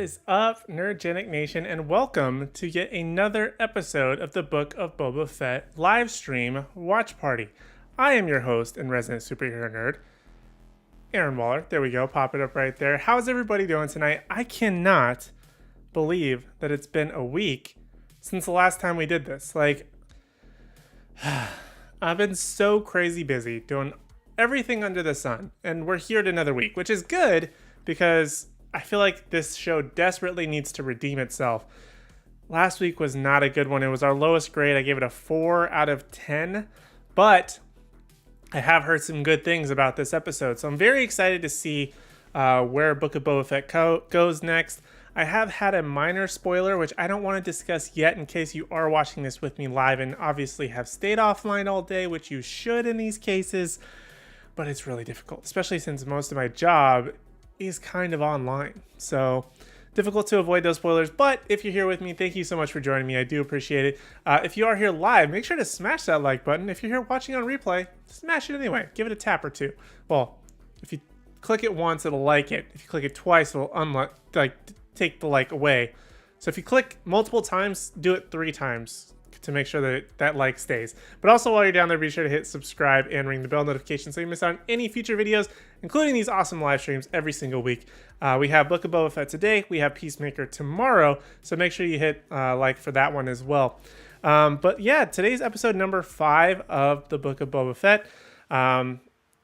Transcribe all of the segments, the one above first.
is up, Nerdgenic Nation, and welcome to yet another episode of the Book of Boba Fett live stream watch party. I am your host and resident superhero nerd, Aaron Waller. There we go, pop it up right there. How's everybody doing tonight? I cannot believe that it's been a week since the last time we did this. I've been so crazy busy doing everything under the sun, and we're here at another week, which is good because I feel like this show desperately needs to redeem itself. Last week was not a good one. It was our lowest grade. I gave it a 4 out of 10, but I have heard some good things about this episode, so I'm very excited to see where Book of Boba Fett goes next. I have had a minor spoiler, which I don't want to discuss yet in case you are watching this with me live and obviously have stayed offline all day, which you should in these cases, but it's really difficult, especially since most of my job is kind of online. So difficult to avoid those spoilers, but if you're here with me, thank you so much for joining me. I do appreciate it. If you are here live, make sure to smash that like button. If you're here watching on replay, smash it anyway. Give it a tap or two. Well, if you click it once, it'll like it. If you click it twice, it'll take the like away. So if you click multiple times, do it 3 times to make sure that that like stays. But also while you're down there, be sure to hit subscribe and ring the bell notification so you miss out on any future videos, including these awesome live streams every single week. We have Book of Boba Fett today. We have Peacemaker tomorrow. So make sure you hit like for that one as well. But yeah, today's episode number 5 of the Book of Boba Fett.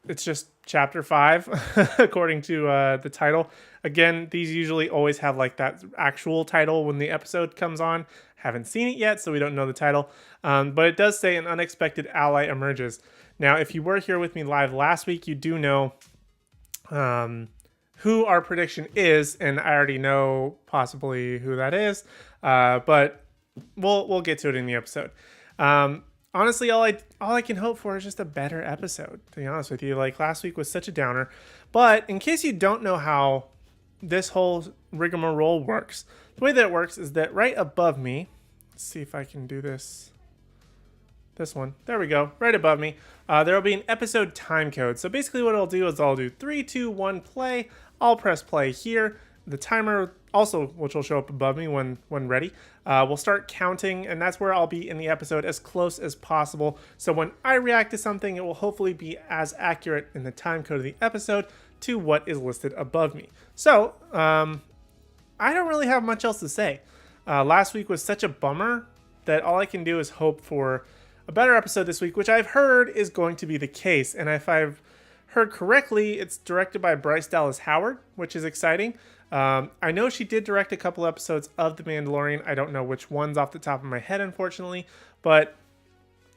It's just chapter 5 according to the title. Again, these usually always have like that actual title when the episode comes on. Haven't seen it yet, so we don't know the title. But it does say an unexpected ally emerges. Now, if you were here with me live last week, you do know who our prediction is, and I already know possibly who that is. But we'll get to it in the episode. Honestly, all I can hope for is just a better episode, to be honest with you. Like, last week was such a downer. But in case you don't know how this whole rigmarole works, the way that it works is that right above me, let's see if I can do this one. There we go. Right above me, there will be an episode time code. So basically what I'll do is I'll do 3, 2, 1, play. I'll press play here. The timer also, which will show up above me when ready, will start counting, and that's where I'll be in the episode as close as possible. So when I react to something, it will hopefully be as accurate in the time code of the episode to what is listed above me. So I don't really have much else to say. Last week was such a bummer that all I can do is hope for a better episode this week, which I've heard is going to be the case. And if I've heard correctly, it's directed by Bryce Dallas Howard, which is exciting. I know she did direct a couple episodes of The Mandalorian. I don't know which ones off the top of my head, unfortunately, but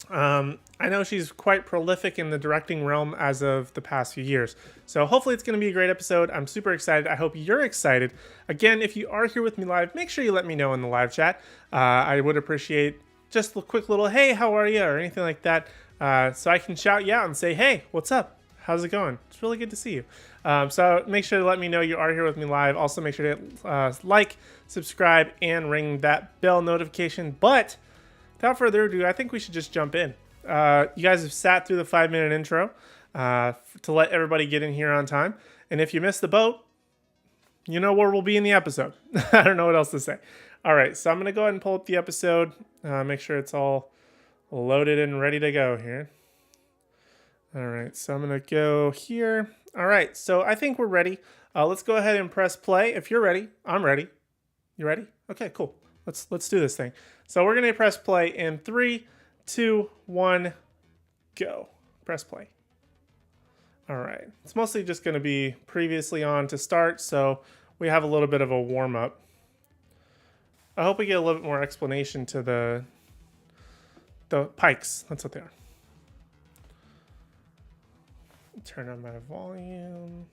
I know she's quite prolific in the directing realm as of the past few years. So hopefully it's going to be a great episode. I'm super excited. I hope you're excited. Again, if you are here with me live, make sure you let me know in the live chat. I would appreciate just a quick little, hey, how are you? Or anything like that. So I can shout you out and say, hey, what's up? How's it going? It's really good to see you. So make sure to let me know you are here with me live. Also make sure to like, subscribe, and ring that bell notification. But without further ado, I think we should just jump in. You guys have sat through the 5-minute intro to let everybody get in here on time. And if you missed the boat, you know where we'll be in the episode. I don't know what else to say. All right, so I'm going to go ahead and pull up the episode. Make sure it's all loaded and ready to go here. All right, so I'm going to go here. All right, so I think we're ready. Let's go ahead and press play. If you're ready, I'm ready. You ready? Okay, cool. Let's do this thing. So we're going to press play in 3, 2, 1, go. Press play. All right. It's mostly just going to be previously on to start, so we have a little bit of a warm-up. I hope we get a little bit more explanation to the pikes. That's what they are. Turn on my volume.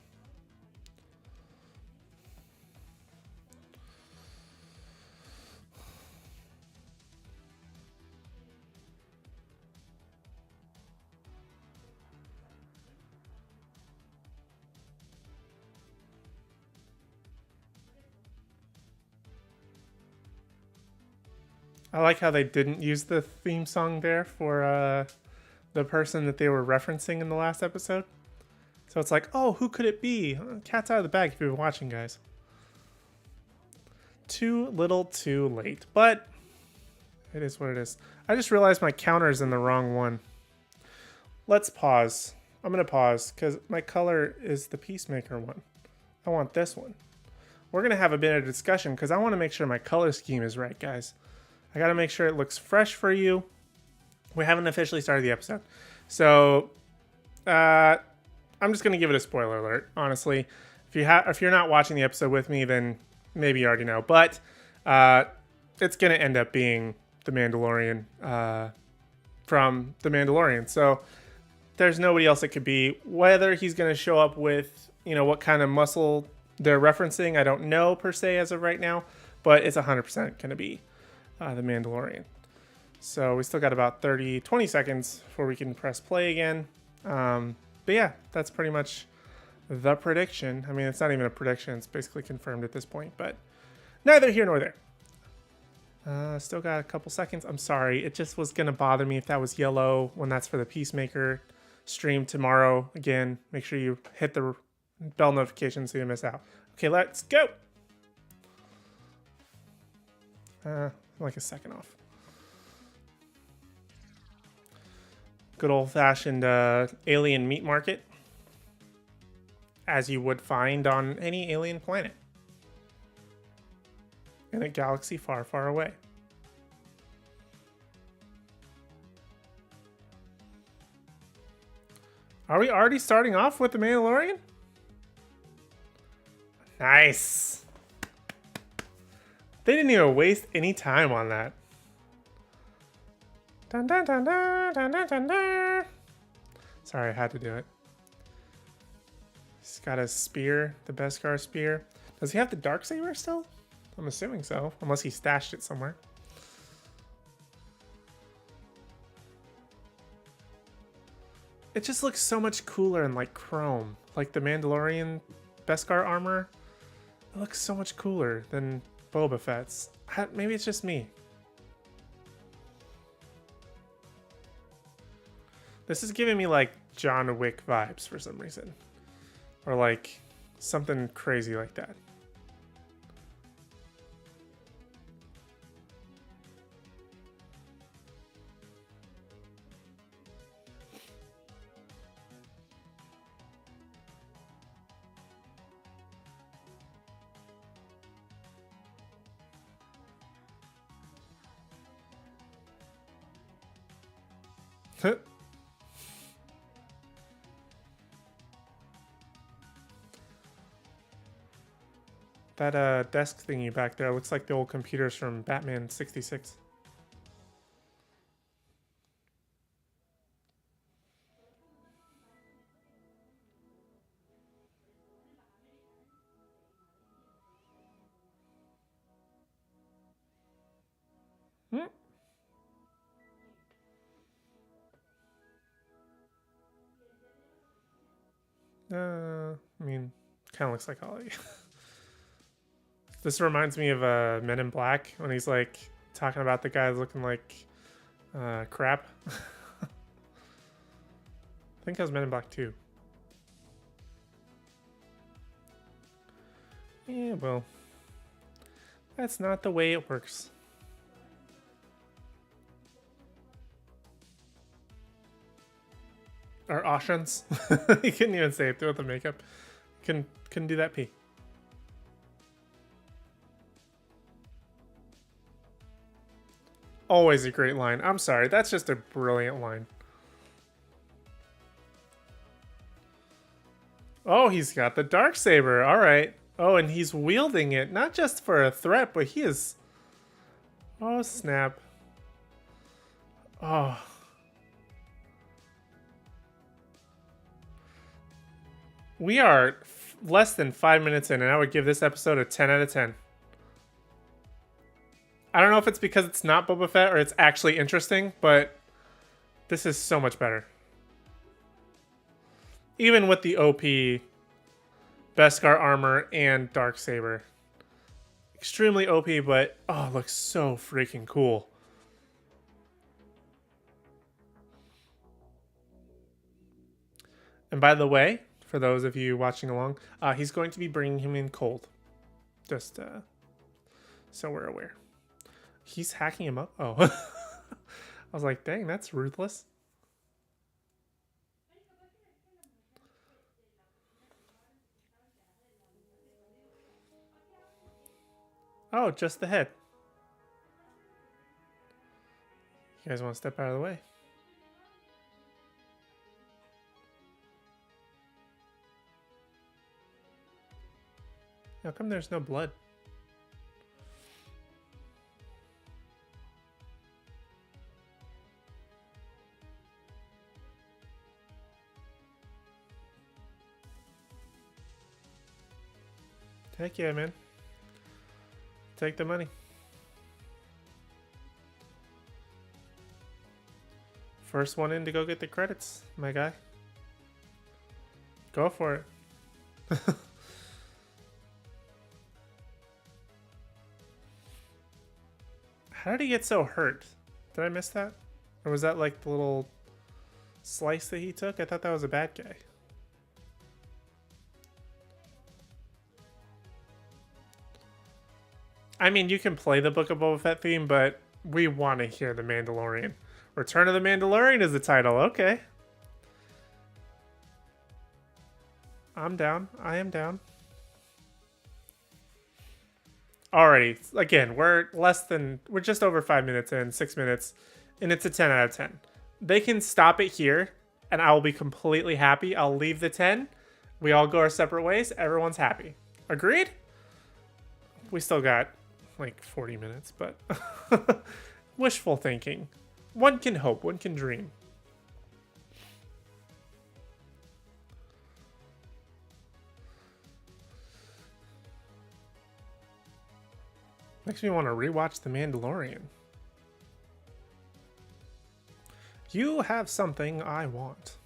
I like how they didn't use the theme song there for the person that they were referencing in the last episode. So it's like, oh, who could it be? Cat's out of the bag if you've been watching, guys. too little too late, but it is what it is. I just realized my counter's in the wrong one. Let's pause. I'm going to pause because my color is the Peacemaker one. I want this one. We're going to have a bit of discussion because I want to make sure my color scheme is right, guys. I got to make sure it looks fresh for you. We haven't officially started the episode. So, I'm just going to give it a spoiler alert, honestly. If you're not watching the episode with me, then maybe you already know. But it's going to end up being the Mandalorian from the Mandalorian. So there's nobody else it could be. Whether he's going to show up with, what kind of muscle they're referencing, I don't know per se as of right now. But it's 100% going to be the Mandalorian. So we still got about 20 seconds before we can press play again. But yeah, that's pretty much the prediction. I mean, it's not even a prediction. It's basically confirmed at this point, but neither here nor there. Still got a couple seconds. I'm sorry. It just was going to bother me if that was yellow when that's for the Peacemaker stream tomorrow. Again, make sure you hit the bell notification so you don't miss out. Okay, let's go. Like a second off. Good old-fashioned alien meat market, as you would find on any alien planet in a galaxy far, far away. Are we already starting off with the Mandalorian? Nice. They didn't even waste any time on that. Dun, dun, dun, dun, dun, dun, dun, dun. Sorry, I had to do it. He's got a spear, the Beskar spear. Does he have the Darksaber still? I'm assuming so, unless he stashed it somewhere. It just looks so much cooler in like chrome. Like the Mandalorian Beskar armor. It looks so much cooler than Boba Fett's. Maybe it's just me. This is giving me like John Wick vibes for some reason. Or like something crazy like that. That desk thingy back there looks like the old computers from Batman 66. I mean, kind of looks like Ollie. This reminds me of Men in Black when he's like talking about the guys looking like crap. I think that was Men in Black 2. Yeah, well, that's not the way it works. Or Oshans. You couldn't even say it through the makeup. Couldn't do that P. Always a great line. I'm sorry, that's just a brilliant line. Oh, he's got the Darksaber. All right. Oh, and he's wielding it not just for a threat, but he is... Oh, snap. Oh. We are less than 5 minutes in, and I would give this episode a 10 out of 10. I don't know if it's because it's not Boba Fett or it's actually interesting, but this is so much better. Even with the OP Beskar armor and Darksaber. Extremely OP, but oh, it looks so freaking cool. And by the way, for those of you watching along, he's going to be bringing him in cold. Just so we're aware. He's hacking him up? Oh. I was like, dang, that's ruthless. Oh, just the head. You guys want to step out of the way? How come there's no blood? Heck yeah, man. Take the money. First one in to go get the credits, my guy. Go for it. How did he get so hurt? Did I miss that? Or was that like the little slice that he took? I thought that was a bad guy. I mean, you can play the Book of Boba Fett theme, but we want to hear the Mandalorian. Return of the Mandalorian is the title. Okay. I'm down. I am down. Alrighty. Again, we're just over 5 minutes in, 6 minutes, and it's a 10 out of 10. They can stop it here, and I will be completely happy. I'll leave the 10. We all go our separate ways. Everyone's happy. Agreed? We still got like 40 minutes, but wishful thinking. One can hope, one can dream. Makes me want to rewatch The Mandalorian. You have something I want.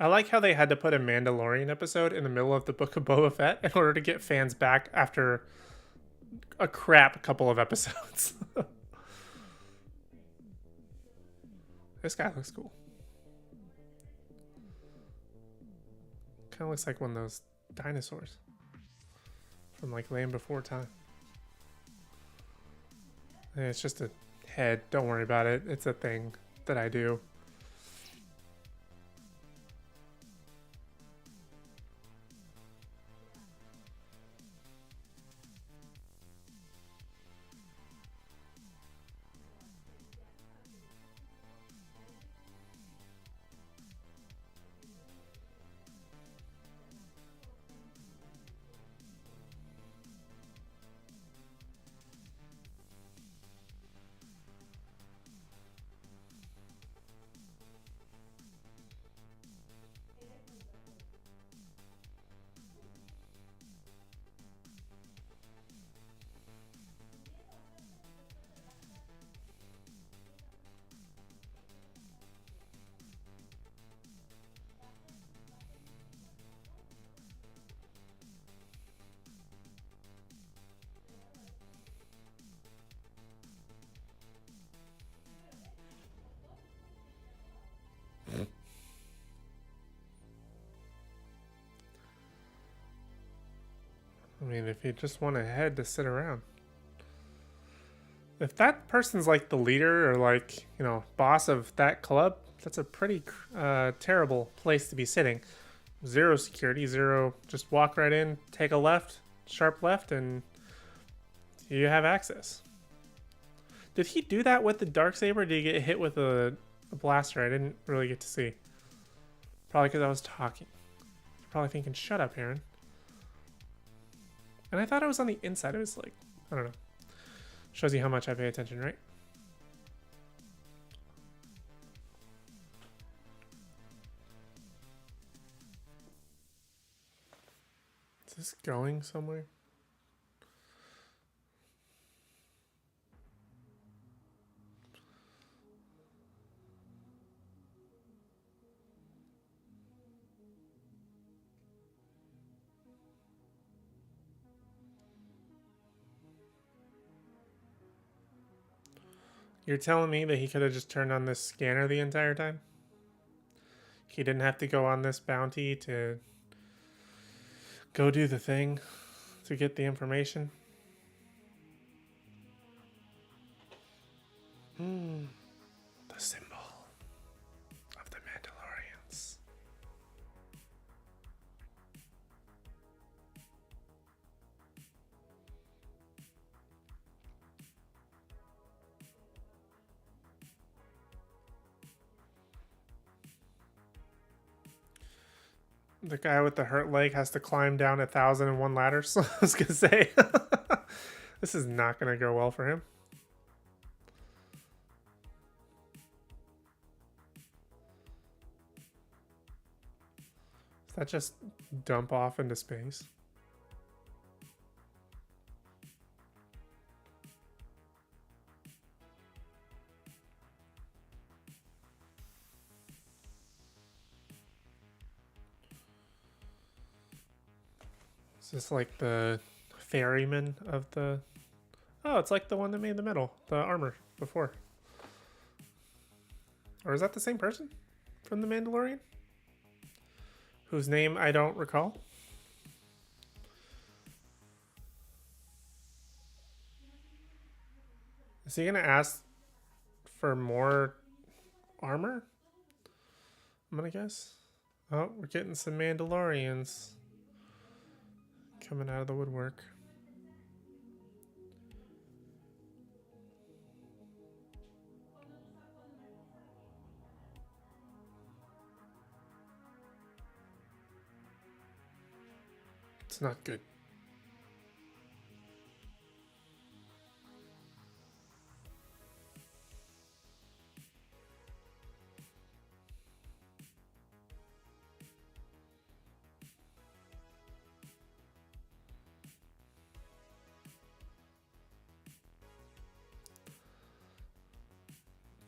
I like how they had to put a Mandalorian episode in the middle of the Book of Boba Fett in order to get fans back after a crap couple of episodes. This guy looks cool. Kind of looks like one of those dinosaurs from like Land Before Time. And it's just a head. Don't worry about it. It's a thing that I do. I mean, if you just want a head to sit around. If that person's like the leader or like, you know, boss of that club, that's a pretty terrible place to be sitting. Zero security, zero, just walk right in, take a left, sharp left, and you have access. Did he do that with the Darksaber? Did he get hit with a blaster? I didn't really get to see. Probably because I was talking. Probably thinking, shut up, Aaron. And I thought it was on the inside. It was like, I don't know. Shows you how much I pay attention, right? Is this going somewhere? You're telling me that he could have just turned on this scanner the entire time? He didn't have to go on this bounty to go do the thing to get the information? The symbol of the Mandalorians. The guy with the hurt leg has to climb down 1,001 ladders. I was gonna say, this is not gonna go well for him. Does that just dump off into space? Is this like the ferryman of the... Oh, it's like the one that made the medal, the armor, before. Or is that the same person from The Mandalorian? Whose name I don't recall. Is he gonna ask for more armor? I'm gonna guess. Oh, we're getting some Mandalorians coming out of the woodwork. It's not good.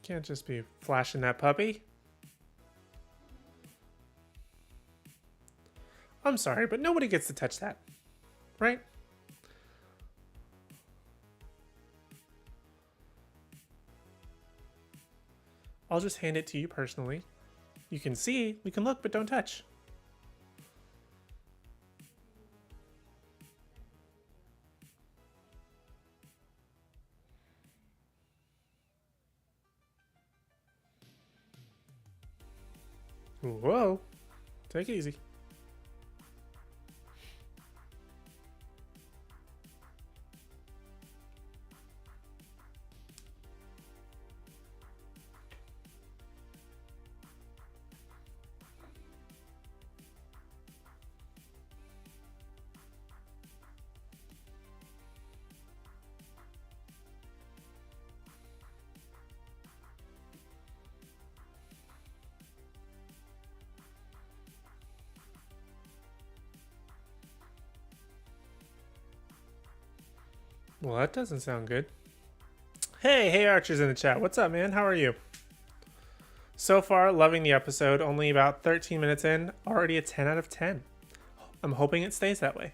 Can't just be flashing that puppy. I'm sorry, but nobody gets to touch that, right? I'll just hand it to you personally. You can see, we can look, but don't touch. Whoa, take it easy. Well, that doesn't sound good. Hey Archers in the chat. What's up, man? How are you? So far, loving the episode. Only about 13 minutes in. Already a 10 out of 10. I'm hoping it stays that way.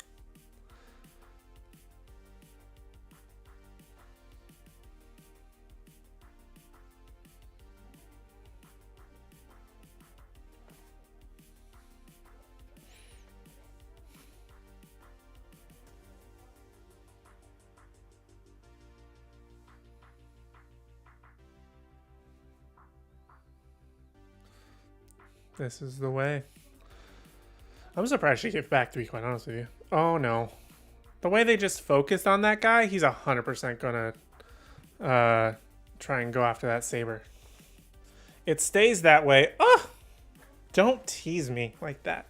This is the way. I'm surprised she gave back, to be quite honest with you. Oh no. The way they just focused on that guy, he's 100% gonna try and go after that saber. It stays that way. Oh! Don't tease me like that.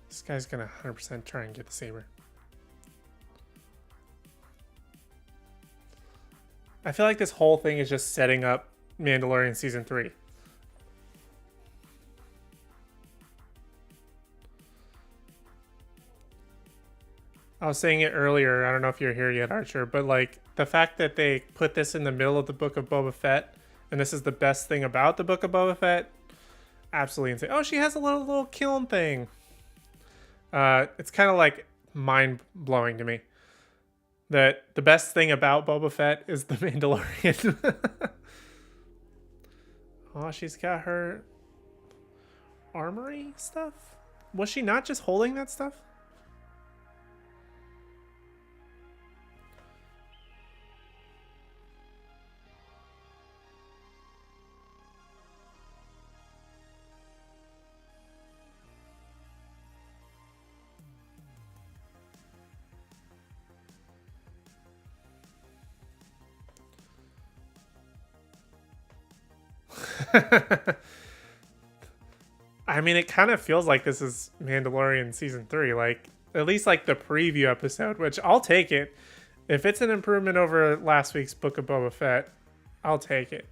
This guy's gonna 100% try and get the saber. I feel like this whole thing is just setting up Mandalorian Season 3. I was saying it earlier, I don't know if you're here yet, Archer, but like the fact that they put this in the middle of the Book of Boba Fett, and this is the best thing about the Book of Boba Fett, absolutely insane. Oh, she has a little kiln thing. It's kind of like mind blowing to me that the best thing about Boba Fett is the Mandalorian. Oh, she's got her armory stuff. Was she not just holding that stuff? I mean, it kind of feels like this is Mandalorian season 3. Like, at least like the preview episode, which I'll take it. If it's an improvement over last week's Book of Boba Fett, I'll take it.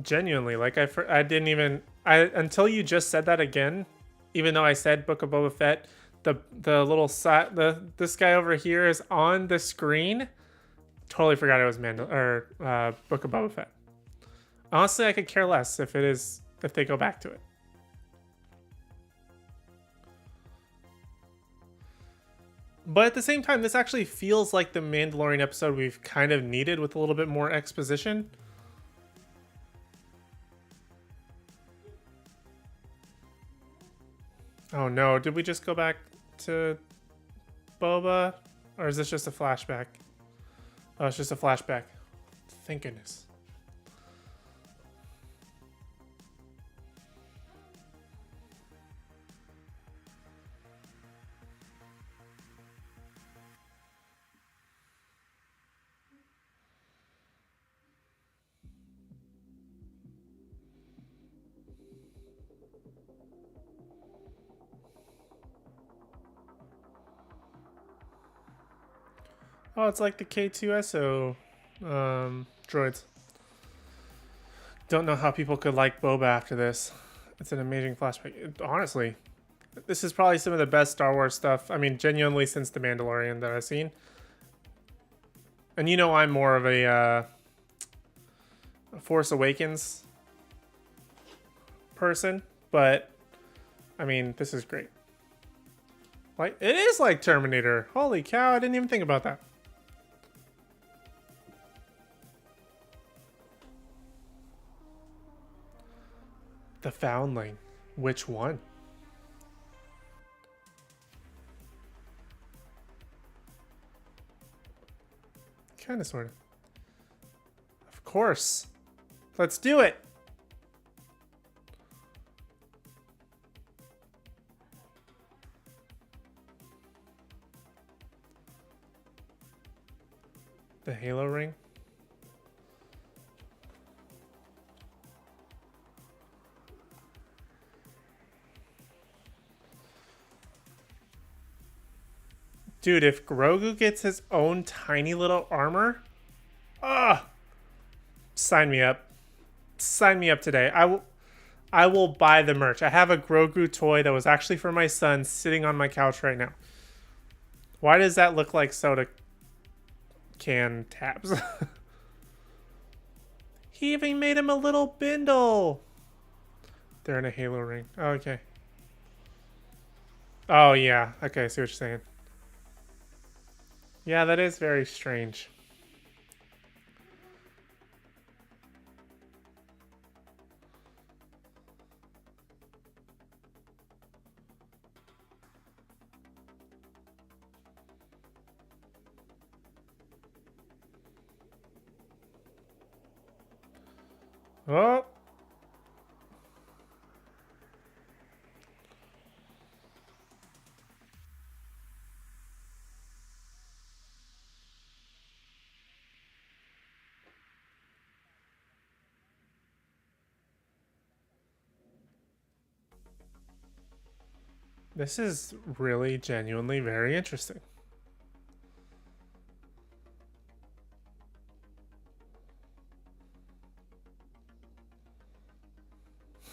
Genuinely, like I didn't even until you just said that again, even though I said Book of Boba Fett, the little side this guy over here is on the screen. Totally forgot it was Book of Boba Fett. Honestly, I could care less if they go back to it. But at the same time, this actually feels like the Mandalorian episode we've kind of needed with a little bit more exposition. Oh no, did we just go back to Boba? Or is this just a flashback? Oh, it's just a flashback. Thank goodness. Oh, it's like the K2SO droids. Don't know how people could like Boba after this. It's an amazing flashback. Honestly, this is probably some of the best Star Wars stuff. I mean, genuinely since The Mandalorian that I've seen. And you know I'm more of a Force Awakens person, but I mean, this is great. Like, it is like Terminator. Holy cow, I didn't even think about that. The Foundling. Which one? Kind of, sort of. Of course. Let's do it. The Halo ring. Dude, if Grogu gets his own tiny little armor, sign me up. Sign me up today. I will buy the merch. I have a Grogu toy that was actually for my son sitting on my couch right now. Why does that look like soda can tabs? He even made him a little bindle. They're in a Halo ring. Oh, okay. Oh, yeah. Okay, I see what you're saying. Yeah, that is very strange. Oh. This is really genuinely very interesting.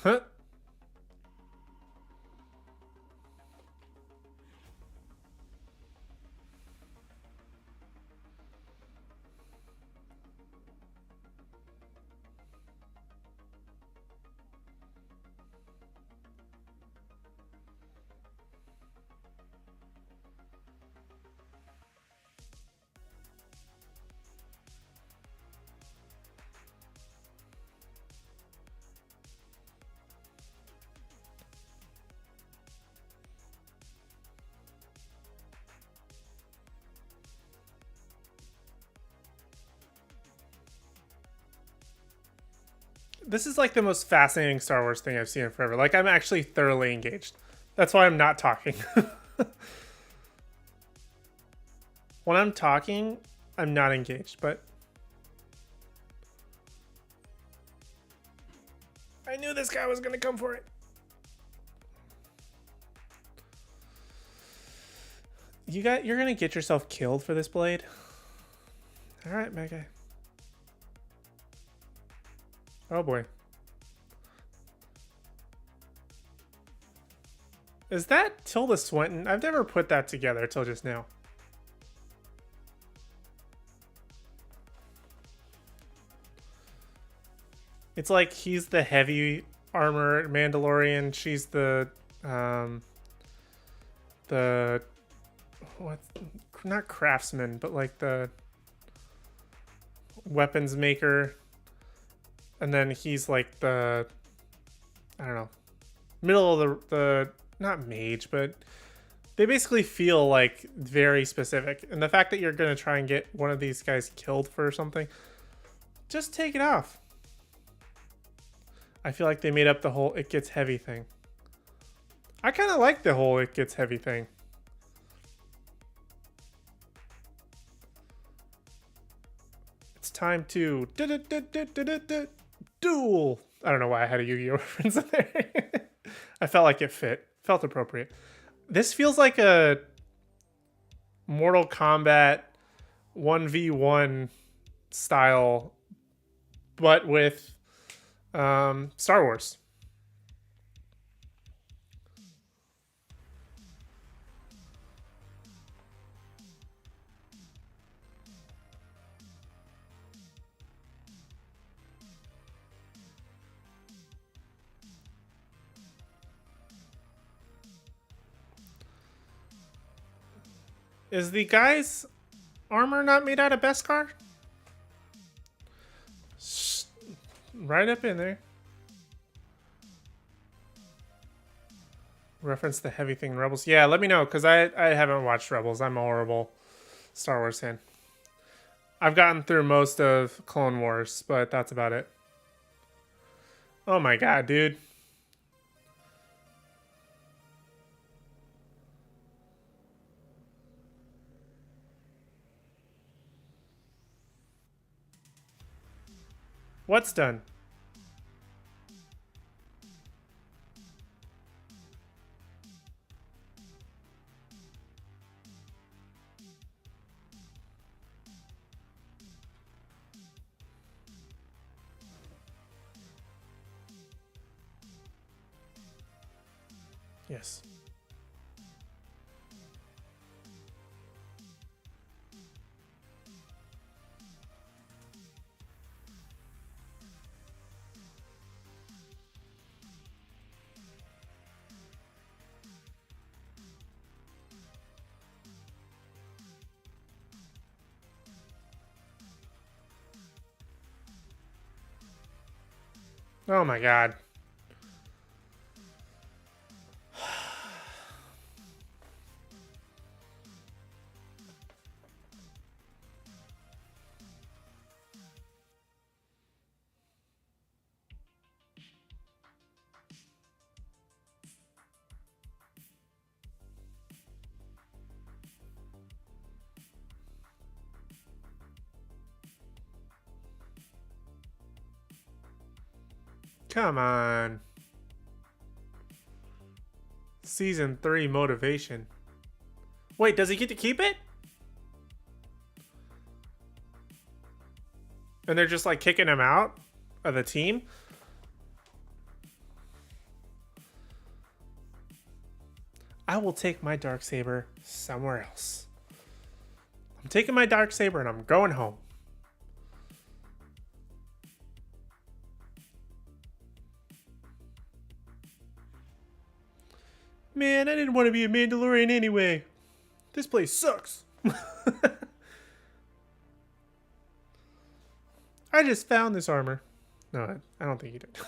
Huh. This is like the most fascinating Star Wars thing I've seen in forever. Like, I'm actually thoroughly engaged. That's why I'm not talking. When I'm talking, I'm not engaged, but I knew this guy was gonna come for it. You're gonna get yourself killed for this blade. All right, Mega. Oh boy. Is that Tilda Swinton? I've never put that together till just now. It's like he's the heavy armor Mandalorian. She's the what? Not craftsman, but like the weapons maker. And then he's like the, I don't know, middle of the not mage, but they basically feel like very specific. And the fact that you're gonna try and get one of these guys killed for something, just take it off. I feel like they made up the whole it gets heavy thing. I kind of like the whole it gets heavy thing. It's time to duel. I don't know why I had a Yu-Gi-Oh reference in there. I felt like it fit. Felt appropriate. This feels like a Mortal Kombat 1v1 style, but with Star Wars. Is the guy's armor not made out of Beskar? Right up in there. Reference the heavy thing in Rebels. Yeah, let me know, because I haven't watched Rebels. I'm a horrible Star Wars fan. I've gotten through most of Clone Wars, but that's about it. Oh my god, dude. What's done? Yes. Oh my god. Come on. Season 3 motivation. Wait, does he get to keep it? And they're just like kicking him out of the team? I will take my Darksaber somewhere else. I'm taking my Darksaber and I'm going home. Man, I didn't want to be a Mandalorian anyway. This place sucks. I just found this armor. No, I don't think you did.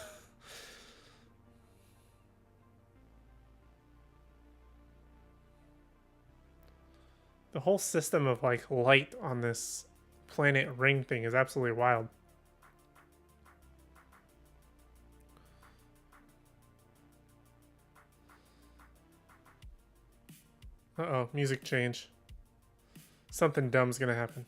The whole system of like light on this planet ring thing is absolutely wild. Uh-oh, music change. Something dumb's gonna happen.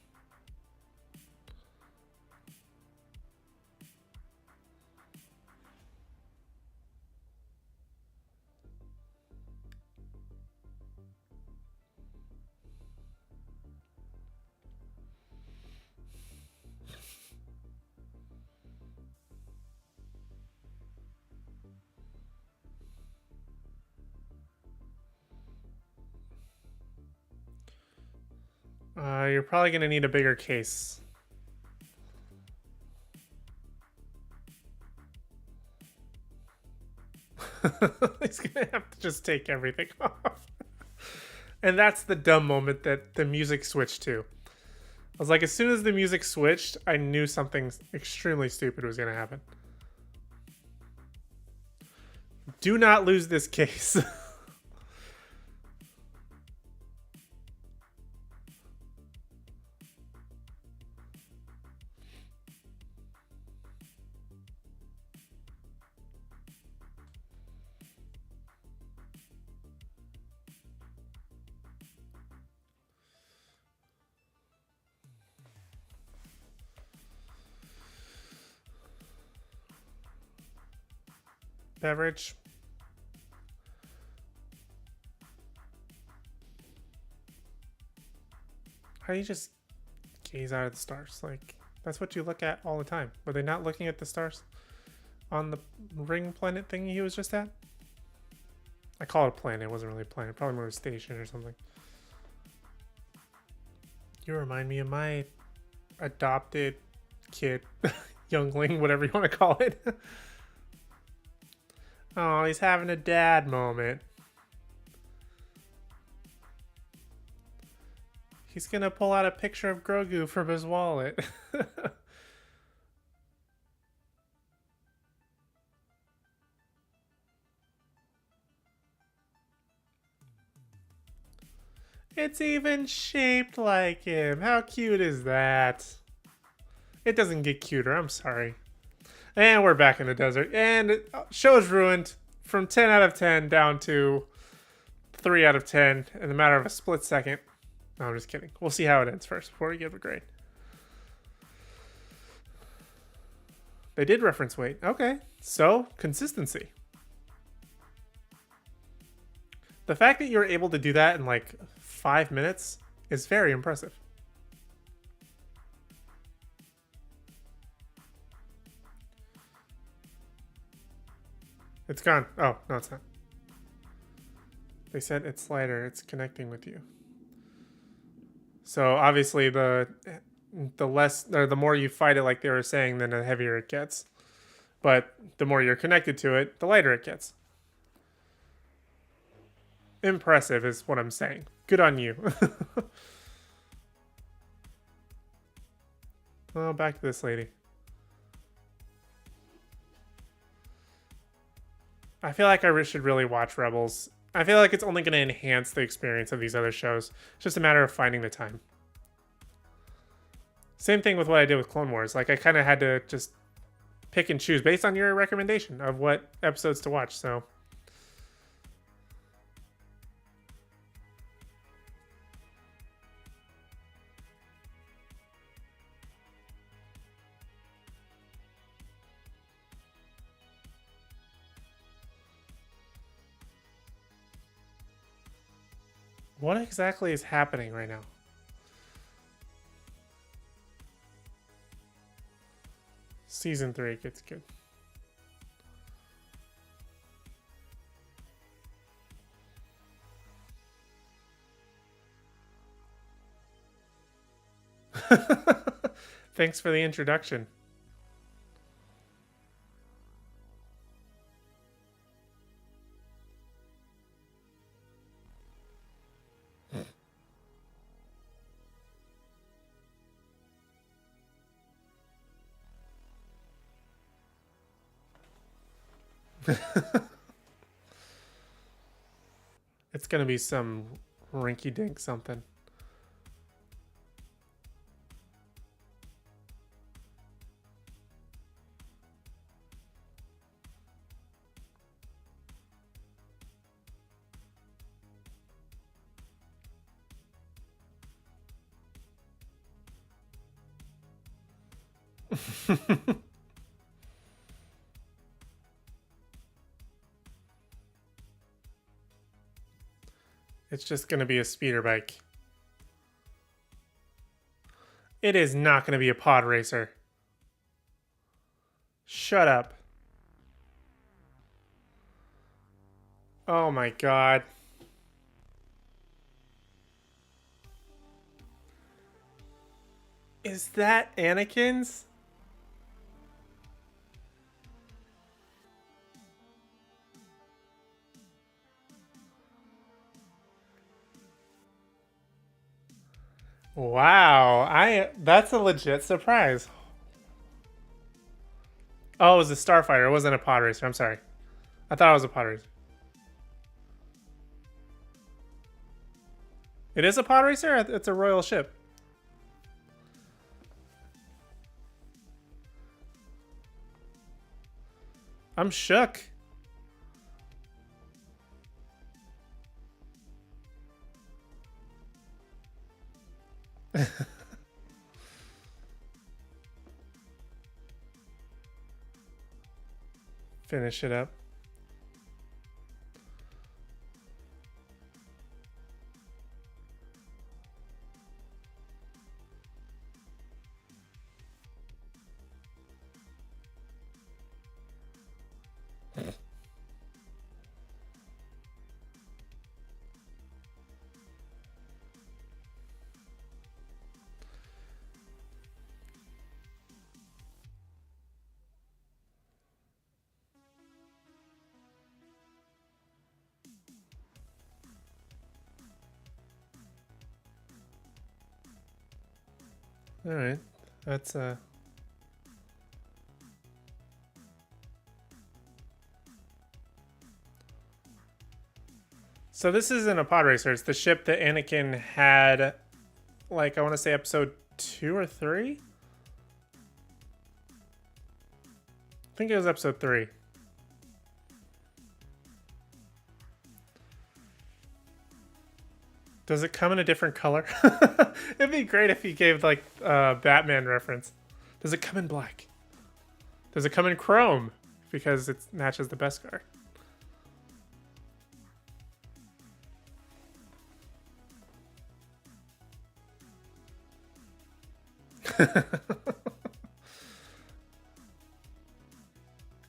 You're probably gonna need a bigger case. He's gonna have to just take everything off. And that's the dumb moment that the music switched to. I was like, as soon as the music switched, I knew something extremely stupid was gonna happen. Do not lose this case. Beverage. How do you just gaze out at the stars? Like, that's what you look at all the time. Were they not looking at the stars on the ring planet thing he was just at? I call it a planet. It wasn't really a planet. Probably more a station or something. You remind me of my adopted kid, youngling, whatever you want to call it. Oh, he's having a dad moment. He's gonna pull out a picture of Grogu from his wallet. It's even shaped like him. How cute is that? It doesn't get cuter, I'm sorry. And we're back in the desert. And show's ruined from 10 out of 10 down to 3 out of 10 in the matter of a split second. No, I'm just kidding. We'll see how it ends first before we give a grade. They did reference weight. Okay. So, consistency. The fact that you're able to do that in like 5 minutes is very impressive. It's gone. Oh, no, it's not. They said it's lighter. It's connecting with you. So obviously the less or the more you fight it, like they were saying, then the heavier it gets. But the more you're connected to it, the lighter it gets. Impressive is what I'm saying. Good on you. Well, back to this lady. I feel like I should really watch Rebels. I feel like it's only going to enhance the experience of these other shows. It's just a matter of finding the time. Same thing with what I did with Clone Wars. Like, I kind of had to just pick and choose based on your recommendation of what episodes to watch, so... What exactly is happening right now? Season 3 gets good. Thanks for the introduction. It's gonna be some rinky dink something. It's just gonna be a speeder bike. It is not gonna be a pod racer. Shut up. Oh my god. Is that Anakin's? Wow, that's a legit surprise. Oh, it was a starfighter. It wasn't a pod racer. I'm sorry. I thought it was a pod racer. It is a pod racer? It's a royal ship. I'm shook. Finish it up. All right, that's So this isn't a pod racer. It's the ship that Anakin had, like I want to say episode 2 or 3. I think it was episode 3. Does it come in a different color? It'd be great if he gave like a Batman reference. Does it come in black? Does it come in chrome? Because it matches the Beskar.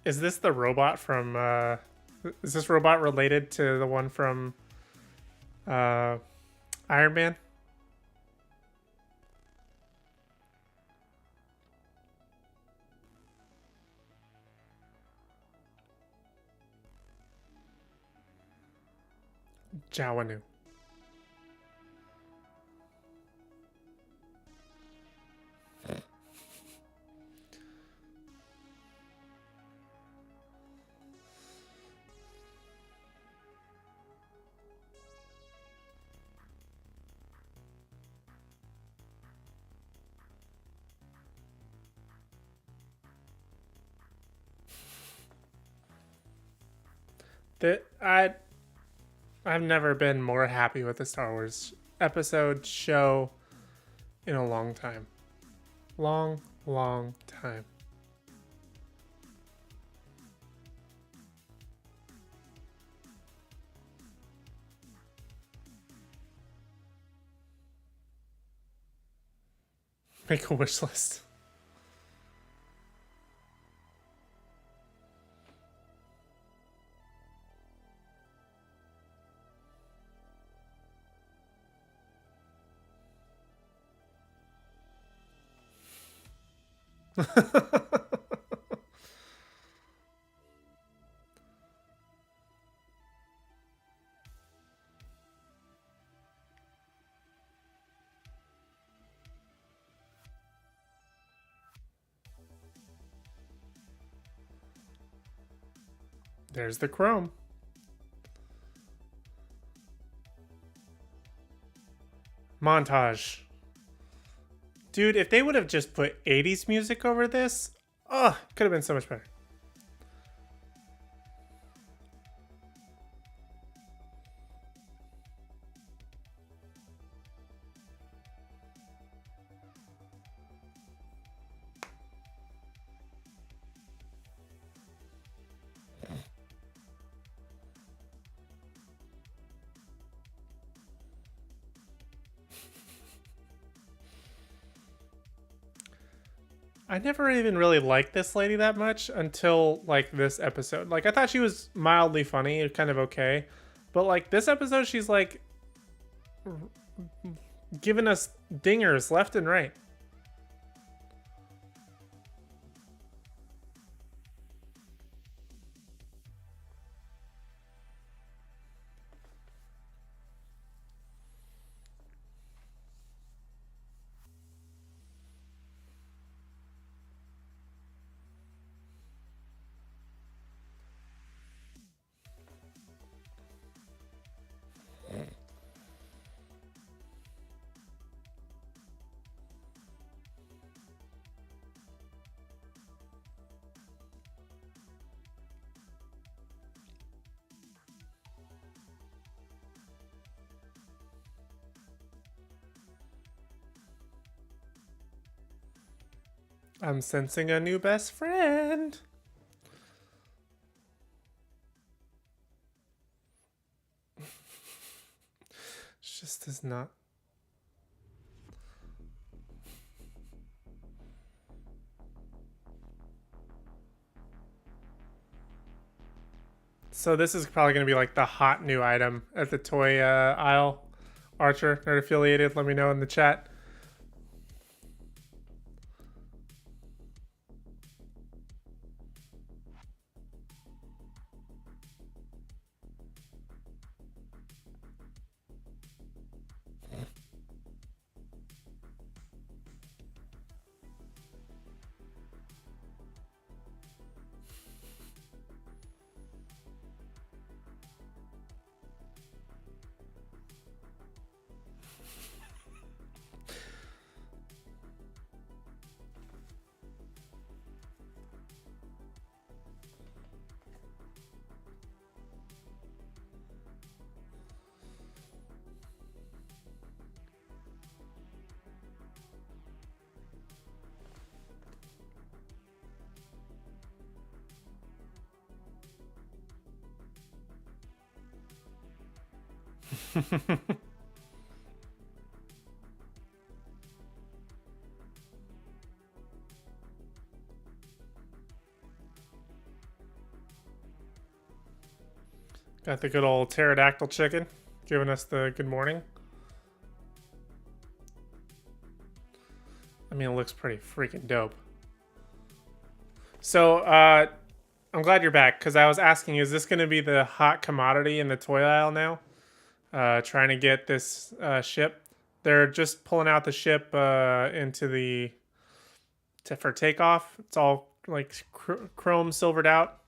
Is this the robot from is this robot related to the one from Iron Man? Jawanu. I've never been more happy with the Star Wars episode show in a long time. Long time. Make a wish list. There's the chrome. Montage. Dude, if they would have just put 80s music over this, oh, could have been so much better. I never even really liked this lady that much until like this episode. Like I thought she was mildly funny, kind of okay. But like this episode she's like giving us dingers left and right. I'm sensing a new best friend. Just does not. So this is probably going to be like the hot new item at the toy aisle. Archer, nerd affiliated, let me know in the chat. Got the good old pterodactyl chicken giving us the good morning. I mean, it looks pretty freaking dope. So, I'm glad you're back, because I was asking, is this going to be the hot commodity in the toy aisle now? Trying to get this ship. They're just pulling out the ship into the... for takeoff. It's all like chrome silvered out.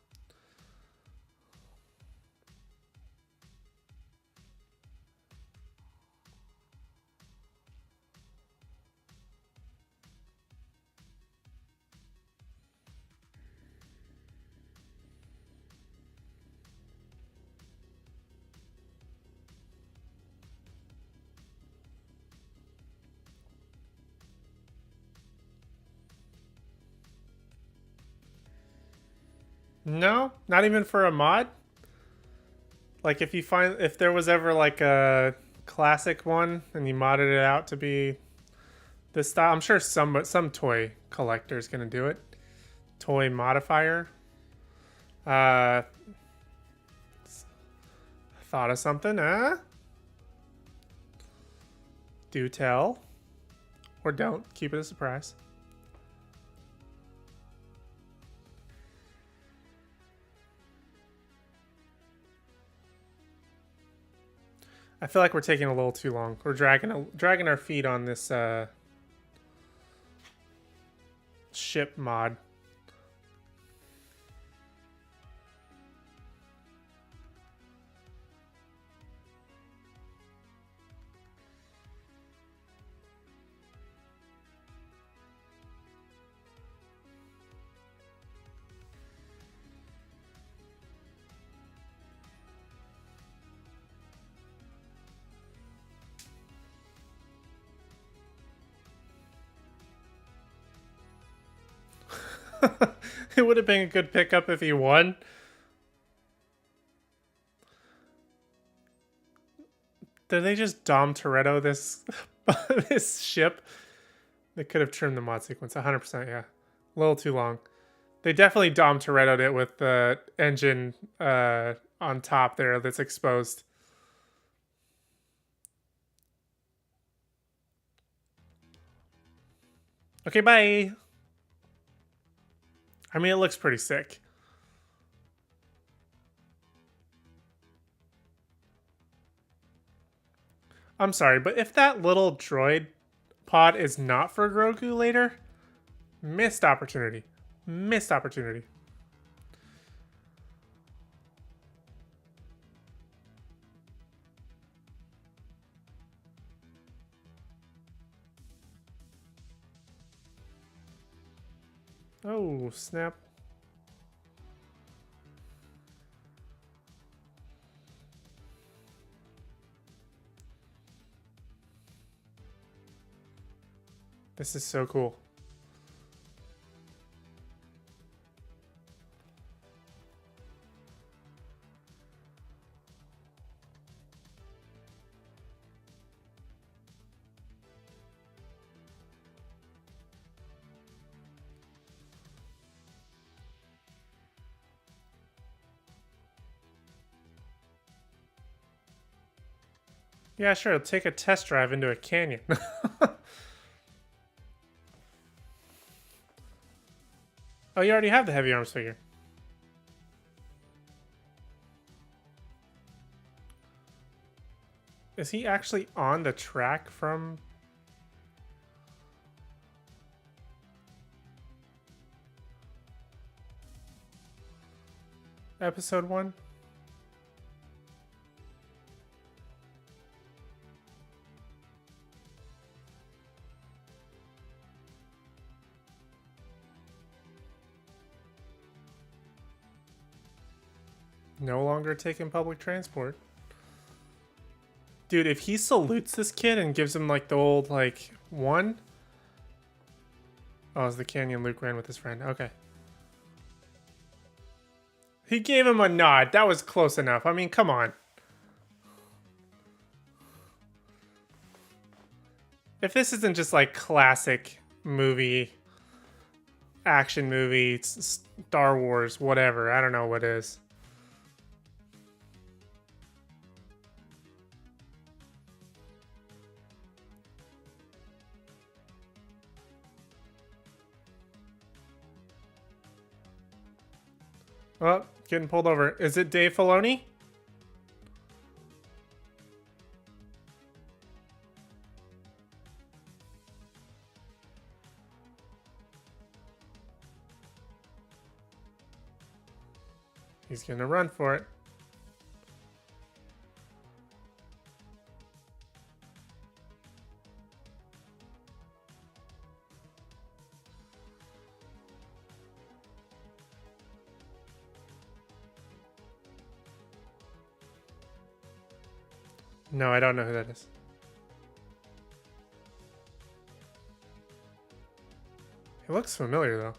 No, not even for a mod. Like if there was ever like a classic one and you modded it out to be this style, I'm sure some toy collector is gonna do it. Toy modifier. Thought of something, huh? Do tell, or don't. Keep it a surprise. I feel like we're taking a little too long. We're dragging our feet on this ship mod. It would have been a good pickup if he won. Did they just Dom Toretto this this ship? They could have trimmed the mod sequence 100%. Yeah, a little too long. They definitely Dom Toretto'd it with the engine on top there that's exposed. Okay, bye. I mean, it looks pretty sick. I'm sorry, but if that little droid pod is not for Grogu later, missed opportunity. Missed opportunity. Oh, snap. This is so cool. Yeah, sure. Take a test drive into a canyon. Oh, you already have the heavy arms figure. Is he actually on the track from... Episode 1? No longer taking public transport. Dude, if he salutes this kid and gives him like the old like 1. Oh, it's the canyon Luke ran with his friend. Okay. He gave him a nod. That was close enough. I mean, come on. If this isn't just like classic movie, action movie, Star Wars, whatever, I don't know what is. Oh, getting pulled over. Is it Dave Filoni? He's gonna run for it. No, I don't know who that is. He looks familiar, though.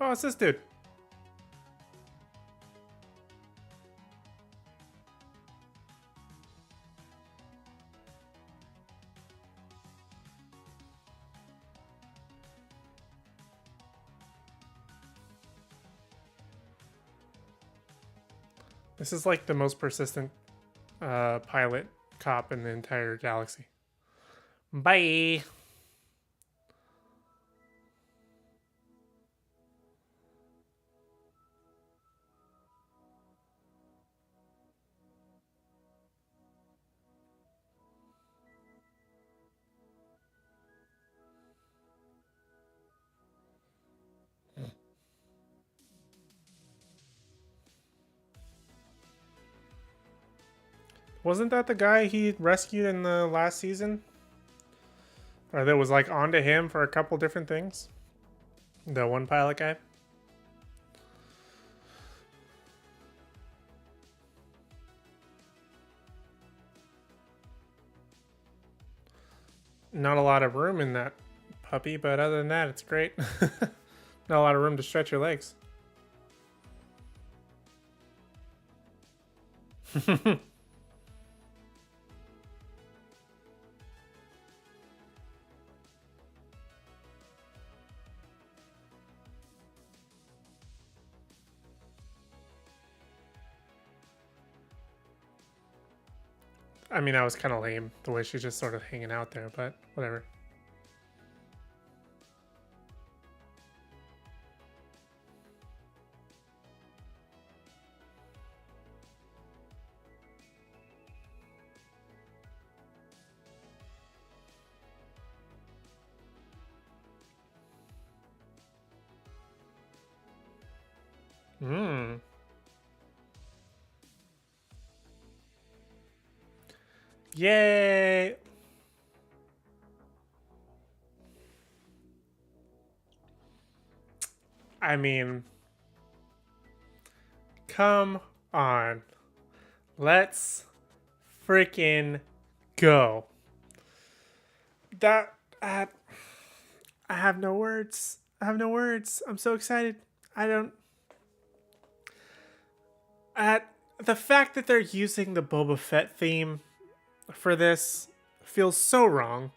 Oh, it's this dude. This is like the most persistent pilot cop in the entire galaxy. Bye. Wasn't that the guy he rescued in the last season? Or that was like onto him for a couple different things? The one pilot guy? Not a lot of room in that puppy, but other than that, it's great. Not a lot of room to stretch your legs. I mean, that was kind of lame, the way she's just sort of hanging out there, but whatever. Hmm. Yay! I mean, come on. Let's freaking go. That I have no words. I have no words. I'm so excited. I don't. At the fact that they're using the Boba Fett theme for this feels so wrong.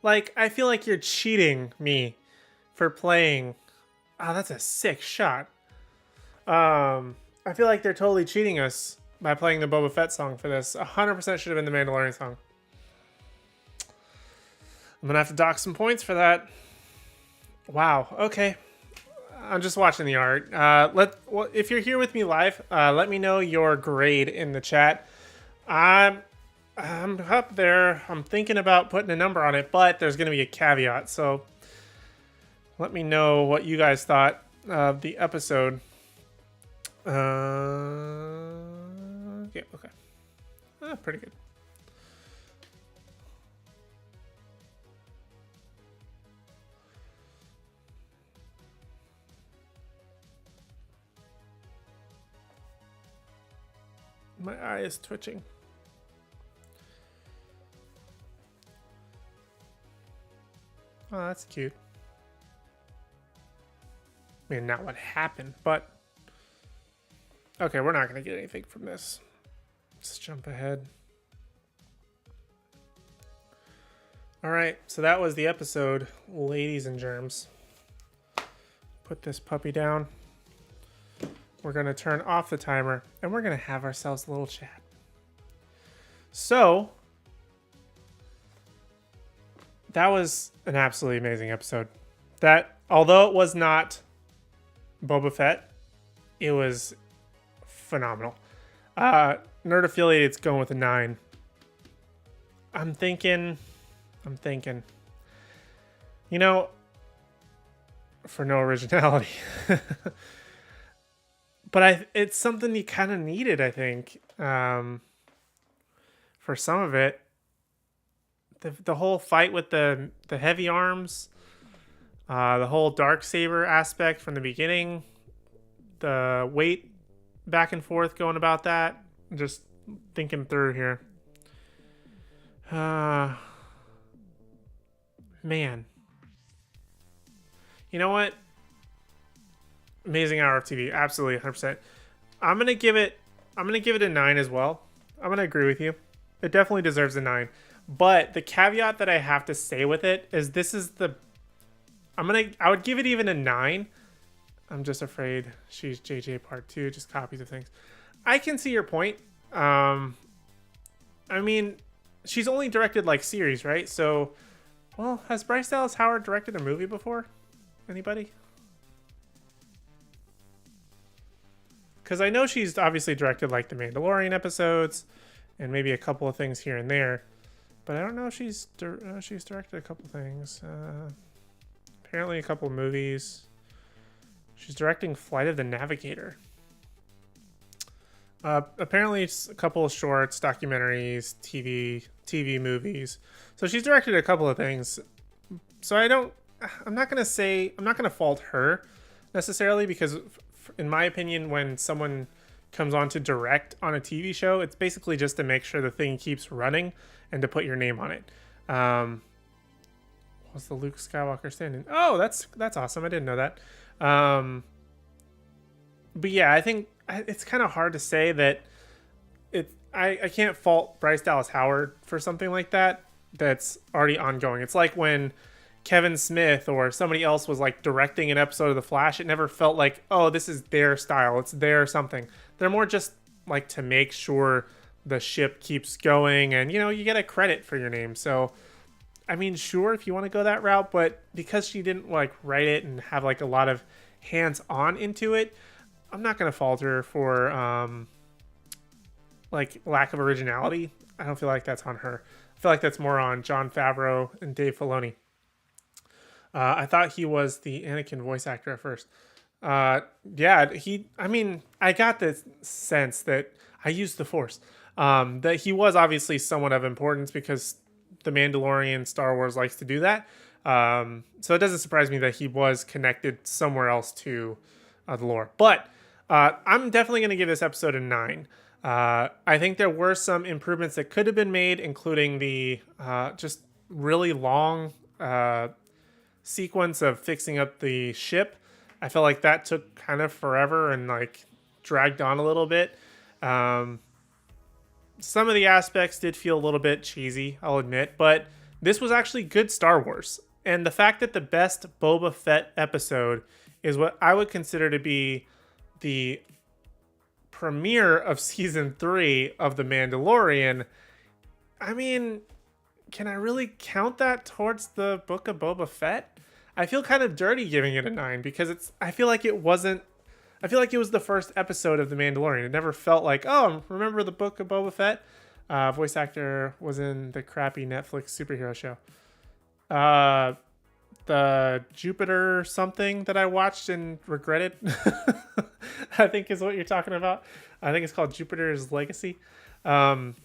Like, I feel like you're cheating me for playing. Oh, that's a sick shot. I feel like they're totally cheating us by playing the Boba Fett song for this. 100% should have been the Mandalorian song. I'm gonna have to dock some points for that. Wow. Okay. I'm just watching the art. If you're here with me live, let me know your grade in the chat. I'm up there. I'm thinking about putting a number on it, but there's gonna be a caveat. So let me know what you guys thought of the episode. Yeah. Okay. Pretty good. My eye is twitching. Oh, that's cute. I mean, not what happened, but... Okay, we're not going to get anything from this. Let's jump ahead. Alright, so that was the episode, ladies and germs. Put this puppy down. We're going to turn off the timer, and we're going to have ourselves a little chat. So, that was an absolutely amazing episode. That, although it was not Boba Fett, it was phenomenal. Nerd Affiliated's going with a 9. I'm thinking, you know, for no originality. But it's something you kind of needed, I think, for some of it. The whole fight with the heavy arms, the whole Darksaber aspect from the beginning, the weight back and forth going about that. Just thinking through here. Man. You know what? Amazing hour of TV, absolutely 100%. I'm gonna give it a 9 as well. I'm gonna agree with you. It definitely deserves a 9. But the caveat that I have to say with it is this is the... I would give it even a 9. I'm just afraid she's JJ Part 2, just copies of things. I can see your point. Um, I mean, she's only directed like series, right? So, well, has Bryce Dallas Howard directed a movie before? Anybody? Because I know she's obviously directed like the Mandalorian episodes, and maybe a couple of things here and there, but I don't know if she's directed a couple things. Apparently, a couple of movies. She's directing Flight of the Navigator. Apparently, it's a couple of shorts, documentaries, TV movies. So she's directed a couple of things. So I'm not gonna fault her necessarily, because in my opinion, when someone comes on to direct on a TV show, it's basically just to make sure the thing keeps running and to put your name on it. What's the Luke Skywalker stand-in? Oh, that's awesome. I didn't know that. But yeah, I think it's kind of hard to say that I can't fault Bryce Dallas Howard for something like that that's already ongoing. It's like when Kevin Smith or somebody else was like directing an episode of The Flash, it never felt like, oh, this is their style, it's their something. They're more just like to make sure the ship keeps going, and you get a credit for your name. So I mean, sure, if you want to go that route, but because she didn't like write it and have like a lot of hands on into it, I'm not gonna fault her for like lack of originality. I don't feel like that's on her. I feel like that's more on Jon Favreau and Dave Filoni. I thought he was the Anakin voice actor at first. Yeah, I mean, I got the sense that I used the Force. That he was obviously somewhat of importance because the Mandalorian, Star Wars likes to do that. So it doesn't surprise me that he was connected somewhere else to the lore. But I'm definitely going to give this episode a 9. I think there were some improvements that could have been made, including the just really long sequence of fixing up the ship. I felt like that took kind of forever and like dragged on a little bit. Some of the aspects did feel a little bit cheesy, I'll admit, but this was actually good Star Wars. And the fact that the best Boba Fett episode is what I would consider to be the premiere of season 3 of The Mandalorian, I mean, can I really count that towards the Book of Boba Fett? I feel kind of dirty giving it a 9 because I feel like it was the first episode of The Mandalorian. It never felt like, oh, remember the Book of Boba Fett? Voice actor was in the crappy Netflix superhero show. The Jupiter something that I watched and regretted, I think is what you're talking about. I think it's called Jupiter's Legacy. But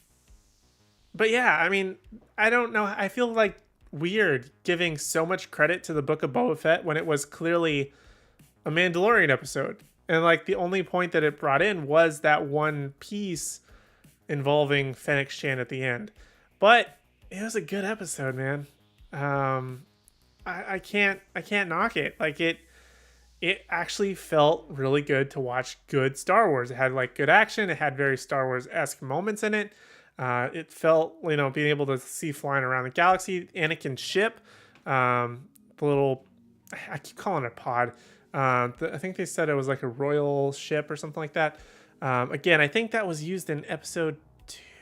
yeah, I mean, I don't know. I feel like weird giving so much credit to the Book of Boba Fett when it was clearly a Mandalorian episode. And like the only point that it brought in was that one piece involving Fennec Shan at the end. But it was a good episode, man. I can't knock it. Like it actually felt really good to watch good Star Wars. It had like good action. It had very Star Wars-esque moments in it. It felt, being able to see flying around the galaxy, Anakin's ship, the little, I keep calling it a pod. I think they said it was like a royal ship or something like that. Again, I think that was used in episode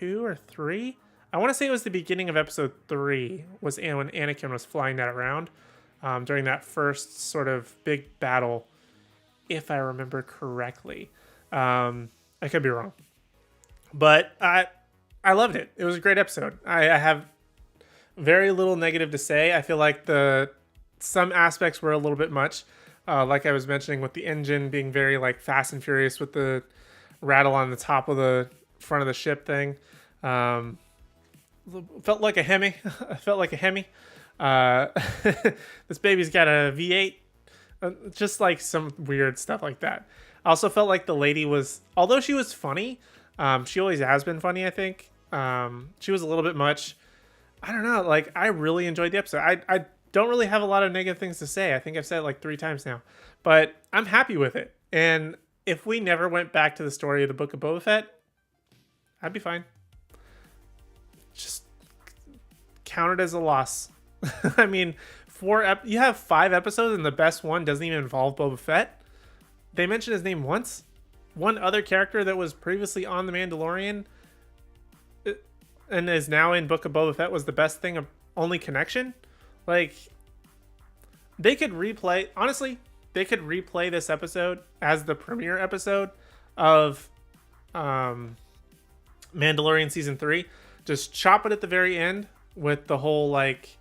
2 or 3. I want to say it was the beginning of episode 3 was when Anakin was flying that around during that first sort of big battle, if I remember correctly. I could be wrong. But I loved it. It was a great episode. I have very little negative to say. I feel like some aspects were a little bit much. Like I was mentioning with the engine being very like Fast and Furious with the rattle on the top of the front of the ship thing. Felt like a Hemi. This baby's got a V8. Just like some weird stuff like that. I also felt like the lady although she was funny, she always has been funny, I think. She was a little bit much. I don't know. Like, I really enjoyed the episode. I don't really have a lot of negative things to say. I think I've said it like 3 times now. But I'm happy with it. And if we never went back to the story of the Book of Boba Fett, I'd be fine. Just count it as a loss. I mean, you have 5 episodes and the best one doesn't even involve Boba Fett. They mention his name once. one other character that was previously on The Mandalorian and is now in Book of Boba Fett was the best thing of only connection. Like, they could replay, honestly, they could replay this episode as the premiere episode of Mandalorian season 3. Just chop it at the very end with the whole like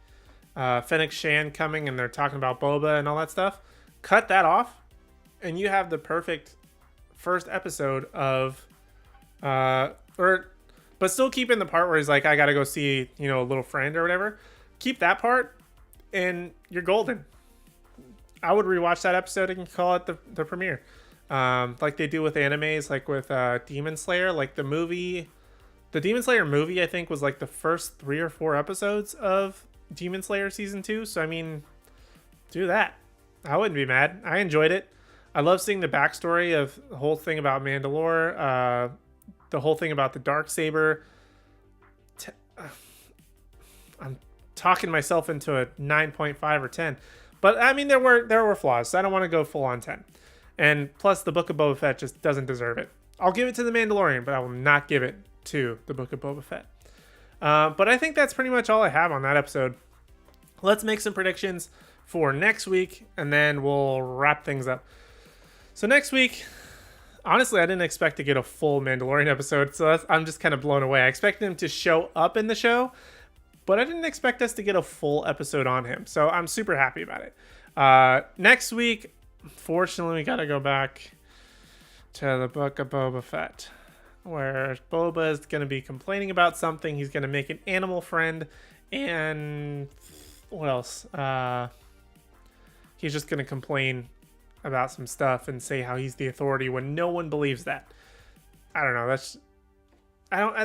Fennec Shan coming and they're talking about Boba and all that stuff. Cut that off and you have the perfect first episode of but still keep in the part where he's like, I gotta go see, you know, a little friend or whatever. Keep that part and you're golden. I would rewatch that episode and call it the premiere. Like they do with animes, like with Demon Slayer, like the Demon Slayer movie, I think, was like the first 3 or 4 episodes of Demon Slayer season 2. So, I mean, do that. I wouldn't be mad. I enjoyed it. I love seeing the backstory of the whole thing about Mandalore, the whole thing about the Darksaber. I'm talking myself into a 9.5 or 10. But, I mean, there were flaws, so I don't want to go full on 10. And plus, the Book of Boba Fett just doesn't deserve it. I'll give it to The Mandalorian, but I will not give it to the Book of Boba Fett. But I think that's pretty much all I have on that episode. Let's make some predictions for next week, and then we'll wrap things up. So next week, honestly, I didn't expect to get a full Mandalorian episode, so I'm just kind of blown away. I expected him to show up in the show, but I didn't expect us to get a full episode on him, so I'm super happy about it. Next week, fortunately, we got to go back to the Book of Boba Fett, where Boba is going to be complaining about something. He's going to make an animal friend, and what else? He's just going to complain about some stuff and say how he's the authority when no one believes that. I don't know.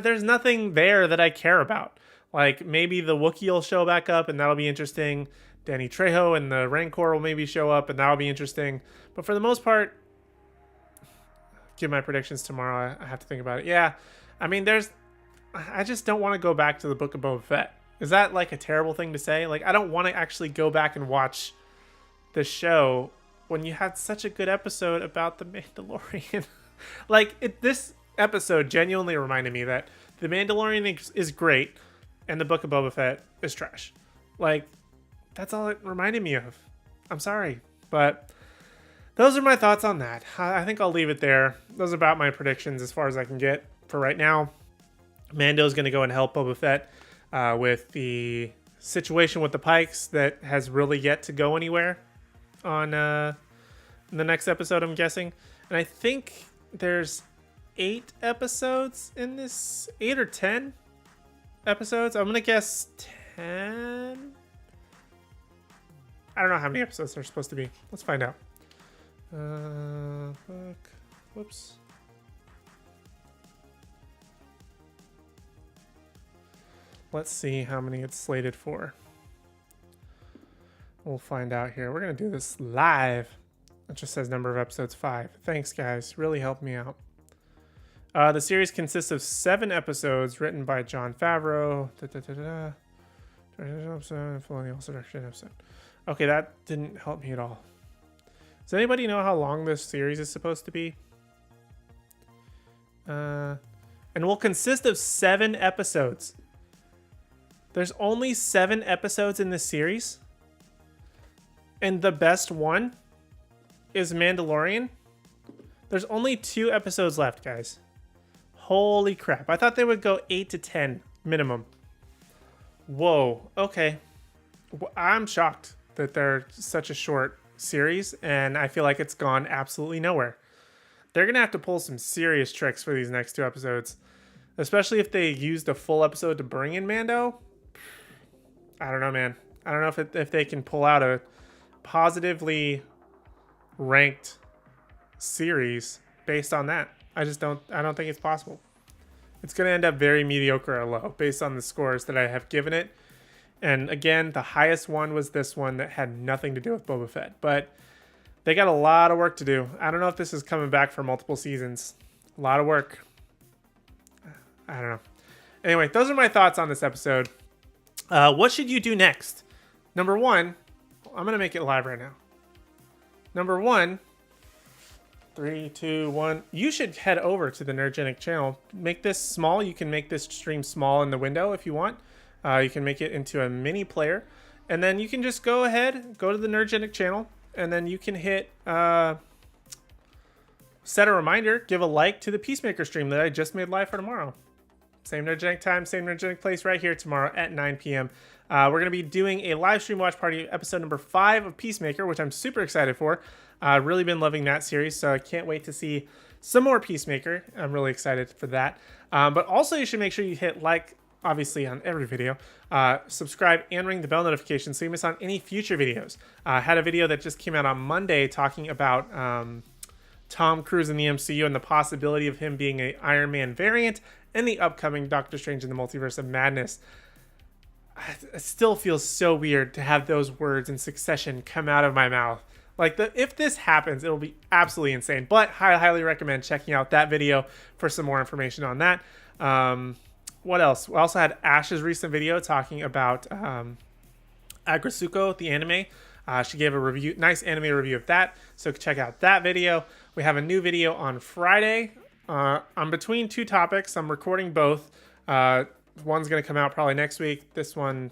There's nothing there that I care about. Like, maybe the Wookiee will show back up, and that'll be interesting. Danny Trejo and the Rancor will maybe show up, and that'll be interesting. But for the most part, give my predictions tomorrow. I have to think about it. Yeah, I mean, I just don't want to go back to the Book of Boba Fett. Is that like a terrible thing to say? Like, I don't want to actually go back and watch the show when you had such a good episode about the Mandalorian. This episode genuinely reminded me that the Mandalorian is great and the Book of Boba Fett is trash. Like, that's all it reminded me of. I'm sorry, but those are my thoughts on that. I think I'll leave it there. Those are about my predictions as far as I can get for right now. Mando's going to go and help Boba Fett with the situation with the Pikes that has really yet to go anywhere on the next episode, I'm guessing. And I think there's 8 episodes in this, 8 or 10 episodes. I'm going to guess 10. I don't know how many episodes there are supposed to be. Let's find out. Whoops. Let's see how many it's slated for. We'll find out here. We're going to do this live. It just says number of episodes 5. Thanks, guys. Really helped me out. The series consists of 7 episodes written by Jon Favreau. Okay, that didn't help me at all. Does anybody know how long this series is supposed to be? And will consist of 7 episodes. There's only 7 episodes in this series. And the best one is Mandalorian. There's only 2 episodes left, guys. Holy crap. I thought they would go 8 to 10 minimum. Whoa. Okay. I'm shocked that they're such a short series, and I feel like it's gone absolutely nowhere. They're going to have to pull some serious tricks for these next 2 episodes, especially if they used a full episode to bring in Mando. I don't know, man. I don't know if they can pull out a positively ranked series based on that. I don't think it's possible. It's going to end up very mediocre or low based on the scores that I have given it. And again, the highest one was this one that had nothing to do with Boba Fett. But they got a lot of work to do. I don't know if this is coming back for multiple seasons. A lot of work. I don't know. Anyway, those are my thoughts on this episode. What should you do next? Number 1, I'm going to make it live right now. Number 1, 3, 2, 1. You should head over to the Nerdgenic channel. Make this small. You can make this stream small in the window if you want. You can make it into a mini player. And then you can just go ahead, go to the Nerdgenic channel, and then you can hit set a reminder, give a like to the Peacemaker stream that I just made live for tomorrow. Same Nerdgenic time, same Nerdgenic place right here tomorrow at 9 p.m. We're going to be doing a live stream watch party, episode number 5 of Peacemaker, which I'm super excited for. I've really been loving that series, so I can't wait to see some more Peacemaker. I'm really excited for that. But also you should make sure you hit like, obviously, on every video, subscribe, and ring the bell notification so you miss on any future videos. I had a video that just came out on Monday talking about Tom Cruise in the MCU and the possibility of him being an Iron Man variant in the upcoming Doctor Strange in the Multiverse of Madness. It still feels so weird to have those words in succession come out of my mouth. Like, if this happens, it'll be absolutely insane. But I highly recommend checking out that video for some more information on that. What else? We also had Ash's recent video talking about Agretsuko, the anime. She gave a review, nice anime review of that, so check out that video. We have a new video on Friday. I'm between 2 topics. I'm recording both. One's going to come out probably next week. This one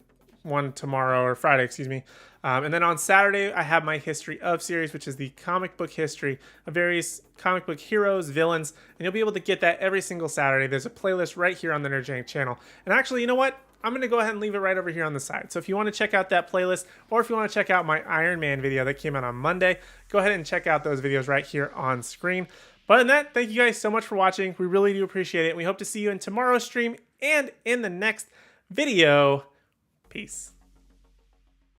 tomorrow, or Friday, excuse me. And then on Saturday, I have my History of series, which is the comic book history of various comic book heroes, villains, and you'll be able to get that every single Saturday. There's a playlist right here on the Nerdgenic channel. And actually, you know what? I'm going to go ahead and leave it right over here on the side. So if you want to check out that playlist, or if you want to check out my Iron Man video that came out on Monday, go ahead and check out those videos right here on screen. But other than that, thank you guys so much for watching. We really do appreciate it. We hope to see you in tomorrow's stream and in the next video. Peace.